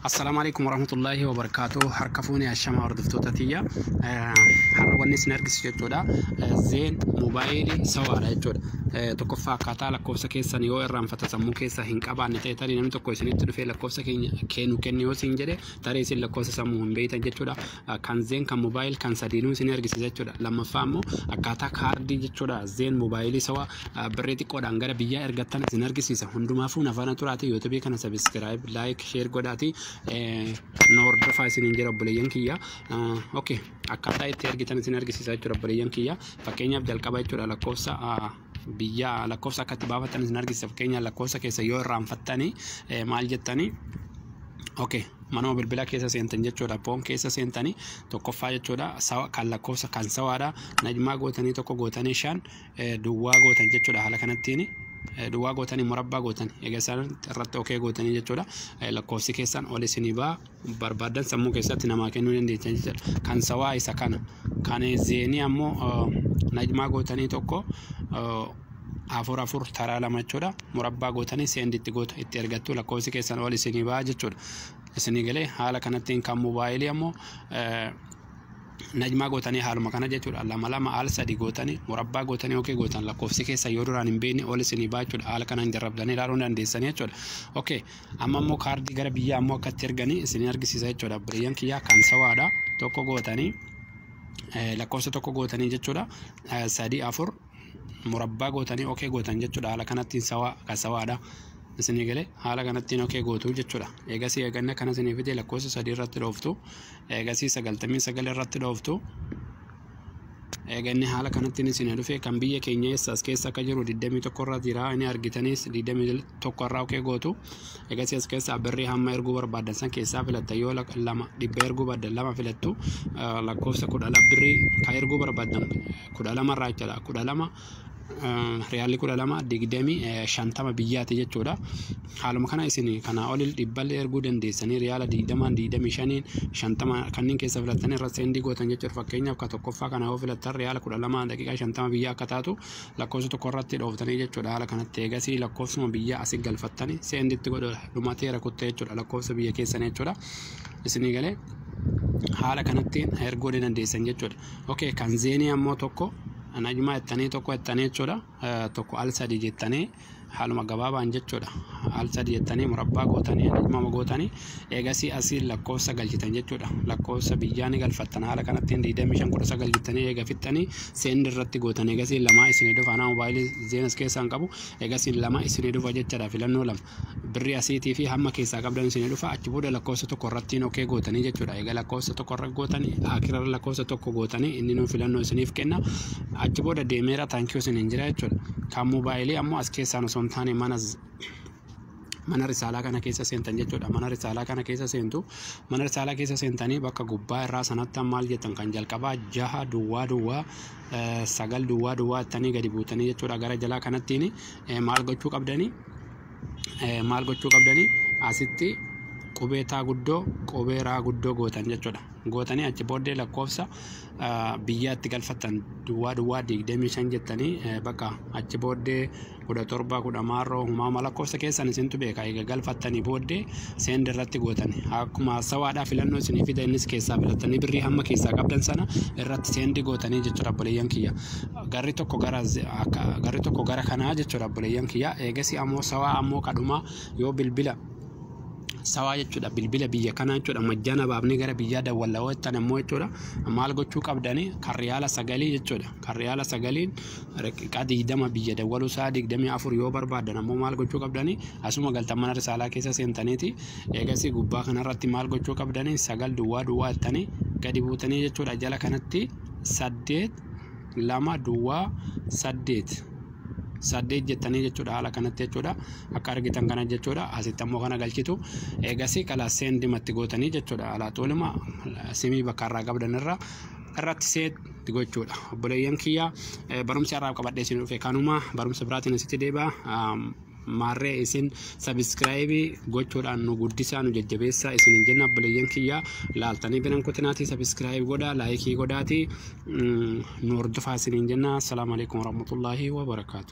السلام عليكم ورحمة الله وبركاته. حركفوني الشمع وردفتوتا تيا حروني سنرجس جتودا زين موبايلي سوارا جتودا تكفى كاتالا كوسا كيسا نيو إرام فتسمو كيسا هنكابا نتايتاري نمتو كويسني تدفع لكوسا كينو كنيو سنجري تاريسي لكوسا سمو مبيتا جتودا كان زين كان موبايل كان سدينو سنرجس جتودا لما فامو كاتا كاردي جتودا زين موبايلي سوا بريتي كودا انغرا بيا إرغتان سنرجس يسا هندو مافو نفانا تراتي يوتيوبي كان سبسكرايب لايك شير قداتي نور دفع سنينجر بليان كيا اوكي akkaataa itti argitan isin argisiisaa jechuudha obboleeyyan kiyya. Fakkeenyaaf jalqaba jechuudha lakkoofsa biyya lakkoofsa akka itti baafatan isin argisiisa. Fakkeenyaaf lakkoofsa keessa yoo irraanfattanii maal jettanii okay manuma bilbila keessa seentan jechuudha. Poon keessa seentanii tokkoffaa jechuudha sawa kan lakkoofsa kan sawaadha najmaa gootanii tokko gootanii shan duwwaa gootan jechuudha. Haala kanattiin duwwaa gootanii murabbaa gootanii egaa isaan irratti okay gootanii jechuudha. Lakkoofsi keessan ol isinii baa barbaadan sammuu keessatti namaa kennuu dandeessan jechuudha. Kan sawaa isa kana kan zeenii ammoo najmaa gootanii tokko afur afur taraa lama jechuudha. Murabbaa gootanii seenditti goota itti ergattu lakkoofsi keessan ol isinii baa jechuudha. Isinii galee haala kanattiin kan moobaayilii ammoo najmaa gootanii haaluma kana jechuudha. Lama lama al sadi gootanii murabbaa gootanii okay gootan lakkoofsi keessa yoo duraan hin beekne ol isinii baa jechuudha. Haala kanaan jarrabdanii ilaaluu dandeessanii jechuudha. Okay amma ammoo kaardii gara biyyaa ammoo akkatti erganii isinii argisiisa jechuudha. Obboleeyyan kiyyaa kan sawaadha tokko gootanii lakkoofsa tokko gootanii jechuudha. Sadi afur murabbaa gootanii okay gootan jechuudha. Haala kanattiin sawaadha. isinii galee haala kanattiin okay gootu jechuudha. Eegasii eeganna kana isinii fide lakkoofsa 3 irratti dhooftu. Eegasii 99 irratti dhooftu. Eeganni haala kanattiin isinii dhufe kan biyya keenya eessaas keessa akka jiru 21 irra jira. Inni argitanis 21 irraa okay gootu. Eegasii as keessa birrii hamma erguu barbaadan san keessaa filatta. Yoo lama dhibba erguu barbaadan lama filattu. Lakkoofsa 12 birrii ka erguu barbaadan 12 irraa jechuudha. 12 riyaalli 12 digdami shantama biyyaati jechuudha. Haaluma kana isin kana olil dhibbal erguu dandeessanii riyaala 20 25 shantama kanneen keessa filattanii irra seendii gootan jechuudha. Fakkeenyaaf ka tokkoffaa kana yoo filattan riyaala 12 daqiiqaa 50 biyyaa akka taatu lakkoofsa tokko irratti dhooftanii jechuudha. Haala kanatti eegasii lakkoofsuma biyyaa asii galfattanii seenditti godha dhumateera kuttee jechuudha. Lakkoofsa biyya keessanii jechuudha. Isinii galee haala kanatti erguu dandeessan jechuudha. Okay kan zeenii ammoo tokko najmaa ettanii tokko ettanii jechuudha. Tokko al sadi jettanii haaluma gabaabaan jechuudha. Al sadi jettanii murabbaa gootanii najmaa gootanii eegasii asii lakkoofsa galchitan jechuudha. Lakkoofsa biyyaa ni galfattan haala kanattiin 25 19 galchitanii eega fixxanii seendi irratti gootan eegasii lama isinii dhufa. Ana moobaayilii zeenas keessaan qabu eegasii lama isinii dhufa jechuudha. Filannoo lama birrii asiitii fi hamma keessaa qabdan isinii dhufa. Achi booda lakkoofsa tokko irratti okay gootanii jechuudha. Eega lakkoofsa tokko irra gootanii akira lakkoofsa tokko gootanii inni nu filannoo isiniif kenna. Achi booda deemeera taankiyoo isiniin jira jechuudha. Kan moobaayilii ammoo as keessaan osoo hin taane mana risaalaa kana keessa seentan jechuudha. Mana risaalaa kana keessa seentu. Mana risaalaa keessa seentanii bakka gubbaa irraa sanatti maal jettan kan jalqabaa 6 duwwaa duwwaa 9 duwwaa duwwaa ittanii gadi buutanii jechuudha. Gara jalaa kanattiin maal gochuu qabdanii asitti qubeetaa guddoo qubeeraa guddoo gootan jechuudha. Gootanii achi booddee lakkoofsa biyyaatti galfattan duwwaa duwwaa 25 jettanii bakka achi booddee 17 10 maarroo humama lakkoofsa keessan isintu beeka. Eega galfattanii booddee seend irratti gootanii akkuma sawaadhaa filannoo isinii fida innis keessaa filattanii birrii hamma keessaa qabdan sana irratti seend gootanii jechuudha. Obboleeyyan kiyya garri tokko gara kanaa jechuudha. Obboleeyyan kiyya eegasii ammoo sawaa ammoo kadhuma yoo bilbila sawaa jechuudha. Bilbila biyya kana jechuudha. Majjana baafnee gara biyyaa dawwallaa jettan ammoo jechuudha. Maal gochuu qabdanii kan riyaala 9 jechuudha. Kan riyaala 9 daqiiqaa 20 biyya dawwaluu isaa 24 yoo barbaadan ammoo maal gochuu qabdanii asuma galtan mana risaalaa keessa seentaniiti. Eegasii gubbaa kanarratti maal gochuu qabdanii 9 duwwaa duwwaa jettanii gadi buutanii jechuudha. Jala kanatti 8 2 duwwaa 8 saddeet jettanii jechuudha. Haala kanatti jechuudha. Akka argitan kana jechuudha. Asitti ammoo kana galchitu eegasii kala seendimatti gootanii jechuudha. Alaa tooluma simii bakka irraa qabdan irratti seet gochuudha. Obboleeyyan kiyya barumsa irraa qabadhee isin dhufe kanuma barumsa biraatiin asitti deebi'a. Maarree isin subscribe gochuudhaan nu guddisaa nu jajjabeessaa isin jenna. Obboleeyyan kiyya laaltanii biran kotinaati subscribe godhaa laayikii godhaati nu hordofaa isin jenna. Assalaamu alaykum warahmatullaahi wabarakaatu.